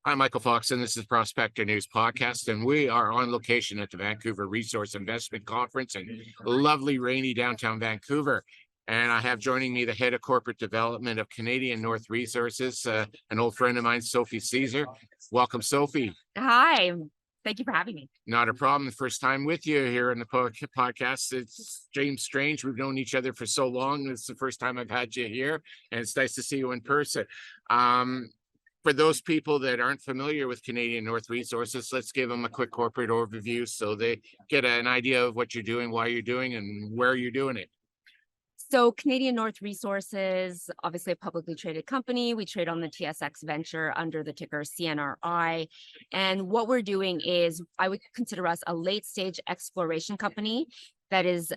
I'm Michael Fox, and this is Prospector News Podcast, and we are on location at the Vancouver Resource Investment Conference in lovely, rainy downtown Vancouver. And I have joining me the head of corporate development of Canadian North Resources, an old friend of mine, Sophie Caesar. Welcome, Sophie. Hi, thank you for having me. Not a problem. First time with you here in the podcast. It's James Strange. We've known each other for so long. It's the first time I've had you here, and it's nice to see you in person. For those people that aren't familiar with Canadian North Resources, let's give them a quick corporate overview so they get an idea of what you're doing, why you're doing, and where you're doing it. So Canadian North Resources, obviously a publicly traded company. We trade on the TSX Venture under the ticker CNRI. And what we're doing is, I would consider us a late stage exploration company that is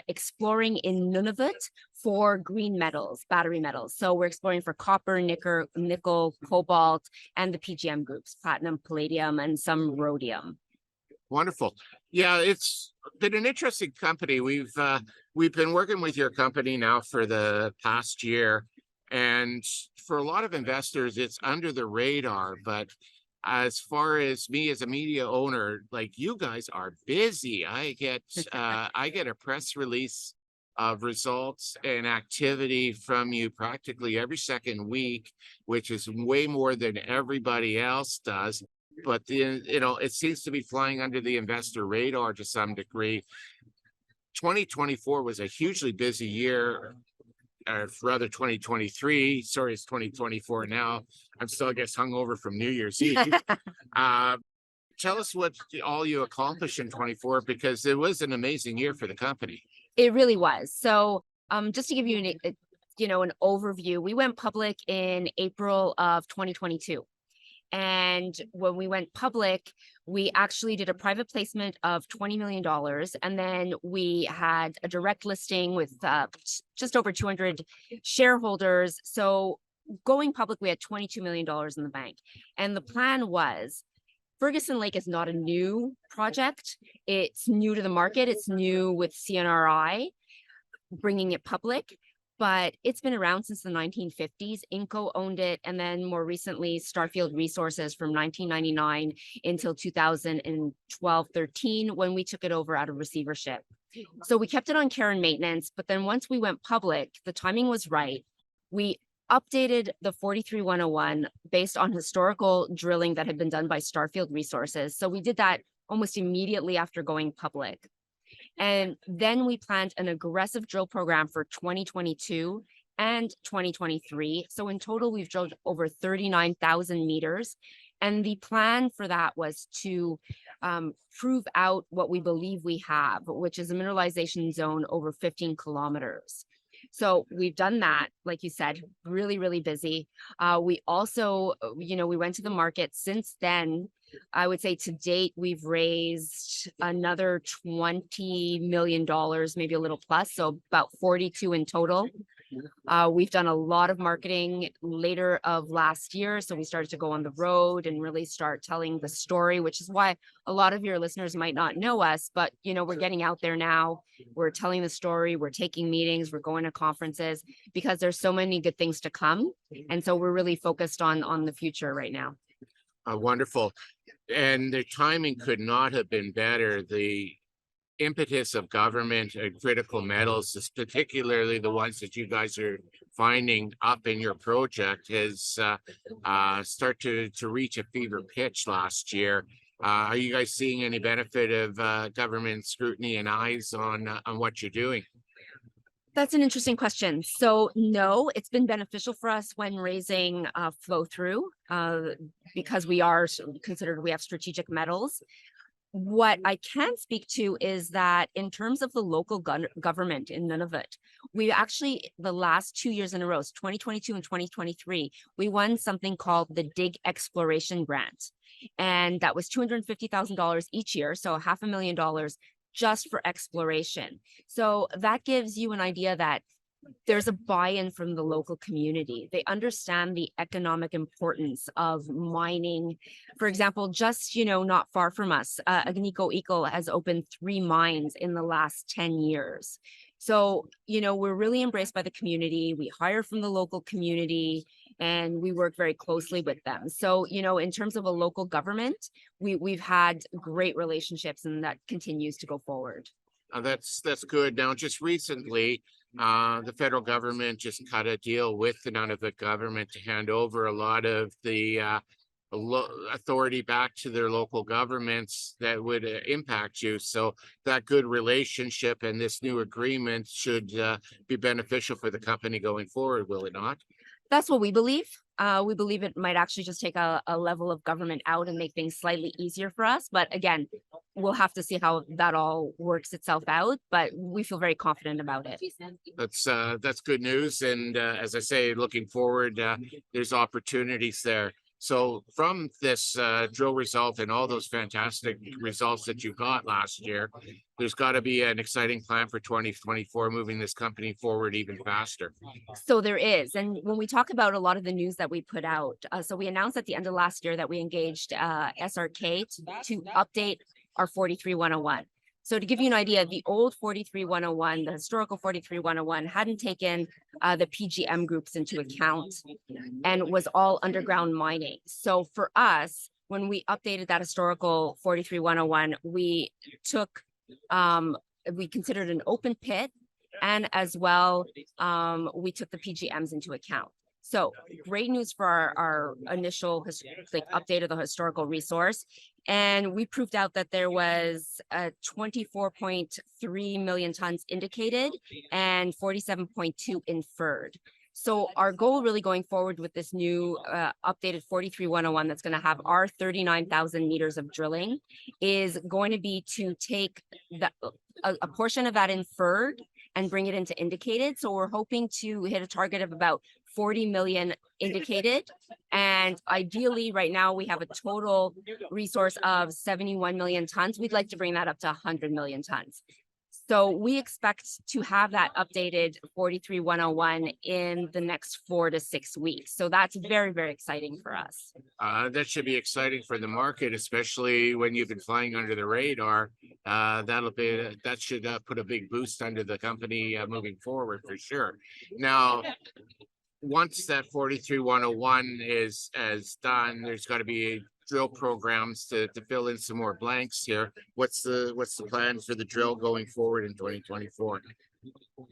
exploring in Nunavut for green metals, battery metals. So we're exploring for copper, nickel, cobalt, and the PGM groups, platinum, palladium, and some rhodium. Wonderful. Yeah, it's been an interesting company. We've been working with your company now for the past year, and for a lot of investors, it's under the radar. But as far as me as a media owner, like, you guys are busy. I get a press release of results and activity from you practically every second week, which is way more than everybody else does. But it seems to be flying under the investor radar to some degree. 2024 was a hugely busy year, rather 2023. Sorry, it's 2024 now. I'm still, I guess, hungover from New Year's Eve. Tell us what all you accomplished in 24, because it was an amazing year for the company. It really was. So just to give you an overview, we went public in April of 2022. And when we went public, we actually did a private placement of $20 million. And then we had a direct listing with just over 200 shareholders. So going public, we had $22 million in the bank. And the plan was, Ferguson Lake is not a new project. It's new to the market. It's new with CNRI bringing it public. But it's been around since the 1950s. Inco owned it, and then more recently, Starfield Resources from 1999 until 2012-13, when we took it over out of receivership. So we kept it on care and maintenance, but then once we went public, the timing was right. We updated the 43-101 based on historical drilling that had been done by Starfield Resources. So we did that almost immediately after going public. And then we planned an aggressive drill program for 2022 and 2023. So in total, we've drilled over 39,000 meters. And the plan for that was to prove out what we believe we have, which is a mineralization zone over 15 kilometers. So we've done that, like you said, really, really busy. We also, we went to the market since then. I would say to date, we've raised another $20 million, maybe a little plus, so about 42 in total. We've done a lot of marketing later of last year. So we started to go on the road and really start telling the story, which is why a lot of your listeners might not know us, but we're getting out there now. We're telling the story, we're taking meetings, we're going to conferences, because there's so many good things to come. And so we're really focused on the future right now. Wonderful. And the timing could not have been better. The impetus of government and critical metals, particularly the ones that you guys are finding up in your project, has start to reach a fever pitch last year. Are you guys seeing any benefit of government scrutiny and eyes on what you're doing? That's an interesting question. So no, it's been beneficial for us when raising flow through because we are considered, we have strategic metals. What I can speak to is that in terms of the local government in Nunavut, we actually, the last 2 years in a row, 2022 and 2023, we won something called the Dig Exploration Grant. And that was $250,000 each year, so $500,000 just for exploration. So that gives you an idea that there's a buy-in from the local community. They understand the economic importance of mining. For example, just, not far from us, Agnico Eagle has opened 3 mines in the last 10 years. So, we're really embraced by the community. We hire from the local community. and we work very closely with them. So, in terms of a local government, we've had great relationships, and that continues to go forward. That's good. Now, just recently, the federal government just cut a deal with the Nunavut government to hand over a lot of the authority back to their local governments that would impact you. So that good relationship and this new agreement should be beneficial for the company going forward, will it not? That's what we believe. We believe it might actually just take a level of government out and make things slightly easier for us. But again, we'll have to see how that all works itself out. But we feel very confident about it. That's good news. And as I say, looking forward, there's opportunities there. So from this drill result and all those fantastic results that you got last year, there's got to be an exciting plan for 2024, moving this company forward even faster. So there is. And when we talk about a lot of the news that we put out, so we announced at the end of last year that we engaged SRK to update our 43101. So to give you an idea, the old 43101, the historical 43101, hadn't taken the PGM groups into account and was all underground mining. So for us, when we updated that historical 43101, we took, we considered an open pit, and as well, we took the PGMs into account. So great news for our initial update of the historical resource. And we proved out that there was 24.3 million tons indicated and 47.2 inferred. So our goal really going forward with this new updated 43101 that's going to have our 39,000 meters of drilling is going to be to take a portion of that inferred and bring it into indicated. So we're hoping to hit a target of about 40 million indicated. And ideally, right now, we have a total resource of 71 million tons. We'd like to bring that up to 100 million tons. So we expect to have that updated 43101 in the next 4 to 6 weeks. So that's very, very exciting for us. That should be exciting for the market, especially when you've been flying under the radar. That should put a big boost under the company moving forward for sure. Now, once that 43101 is done, there's got to be drill programs to fill in some more blanks here. What's the plan for the drill going forward in 2024?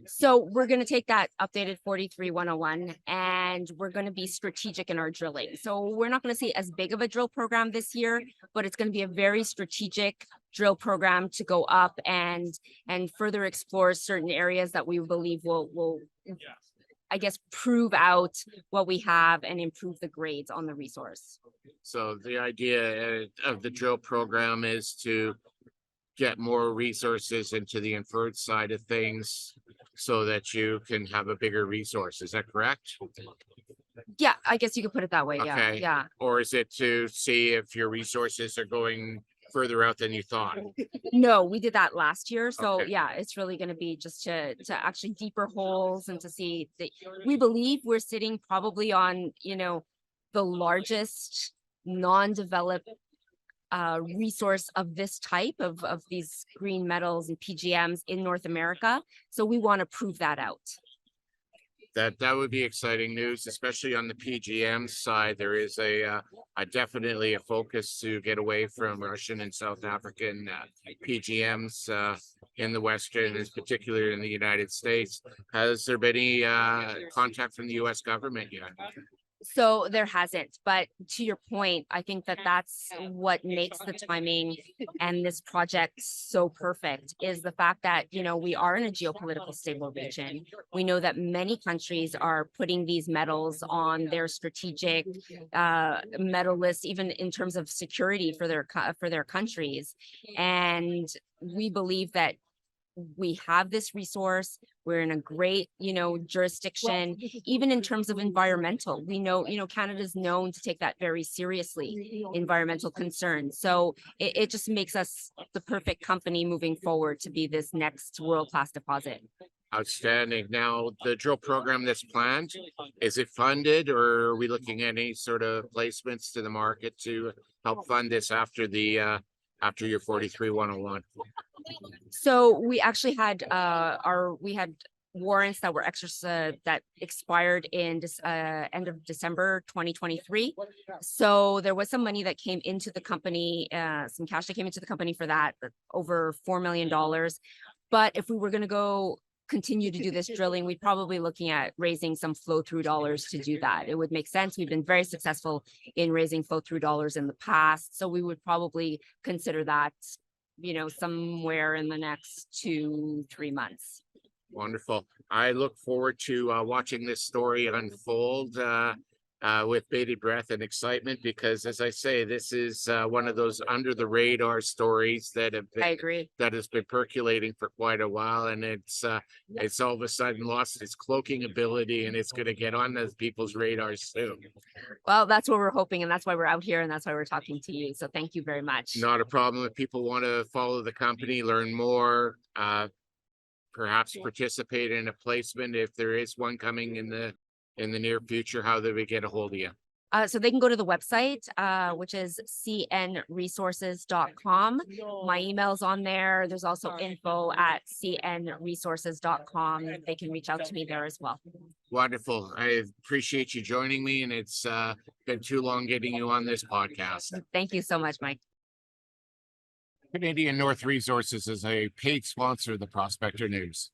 So we're going to take that updated 43101 and we're going to be strategic in our drilling. So we're not going to see as big of a drill program this year, but it's going to be a very strategic drill program to go up and further explore certain areas that we believe will I guess, prove out what we have and improve the grades on the resource. So the idea of the drill program is to get more resources into the inferred side of things so that you can have a bigger resource. Is that correct? Yeah, I guess you could put it that way. Okay. Yeah. Or is it to see if your resources are going further out than you thought? No, we did that last year. So Okay. yeah, it's really going to be just to actually deeper holes and to see that we believe we're sitting probably on, the largest non-developed resource of this type of these green metals and PGMs in North America. So we want to prove that out. That would be exciting news, especially on the PGM side. There is definitely a focus to get away from Russian and South African PGMs in the Western, in particular in the United States. Has there been any contact from the U.S. government yet? So there hasn't, but to your point, I think that's what makes the timing and this project so perfect is the fact that, we are in a geopolitical stable region. We know that many countries are putting these metals on their strategic metal list, even in terms of security for their countries. And we believe that we have this resource. We're in a great, jurisdiction, even in terms of environmental. We know, Canada's known to take that very seriously, environmental concerns. So it just makes us the perfect company moving forward to be this next world-class deposit. Outstanding. Now, the drill program that's planned, is it funded, or are we looking at any sort of placements to the market to help fund this after after your 43101? So we actually had warrants that were exercised that expired in end of December 2023. So there was some money that came into the company, some cash that came into the company for that, over $4 million. But if we were going to go continue to do this drilling, we'd probably looking at raising some flow through dollars to do that. It would make sense. We've been very successful in raising flow through dollars in the past. So we would probably consider that, somewhere in the next 2-3 months. Wonderful. I look forward to watching this story unfold with bated breath and excitement, because as I say, this is one of those under the radar stories that have I agree. that has been percolating for quite a while, and it's all of a sudden lost its cloaking ability, and it's going to get on those people's radars soon. Well, that's what we're hoping, and that's why we're out here, and that's why we're talking to you. So thank you very much. Not a problem. If people want to follow the company, learn more, perhaps participate in a placement if there is one coming in the near future, how do we get a hold of you? So they can go to the website, which is cnresources.com. My email's on there. There's also info@cnresources.com. They can reach out to me there as well. Wonderful. I appreciate you joining me, and it's been too long getting you on this podcast. Thank you so much, Mike. Canadian North Resources is a paid sponsor of the Prospector News.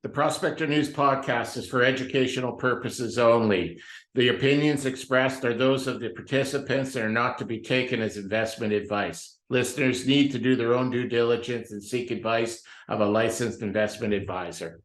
The Prospector News podcast is for educational purposes only. The opinions expressed are those of the participants and are not to be taken as investment advice. Listeners need to do their own due diligence and seek advice of a licensed investment advisor.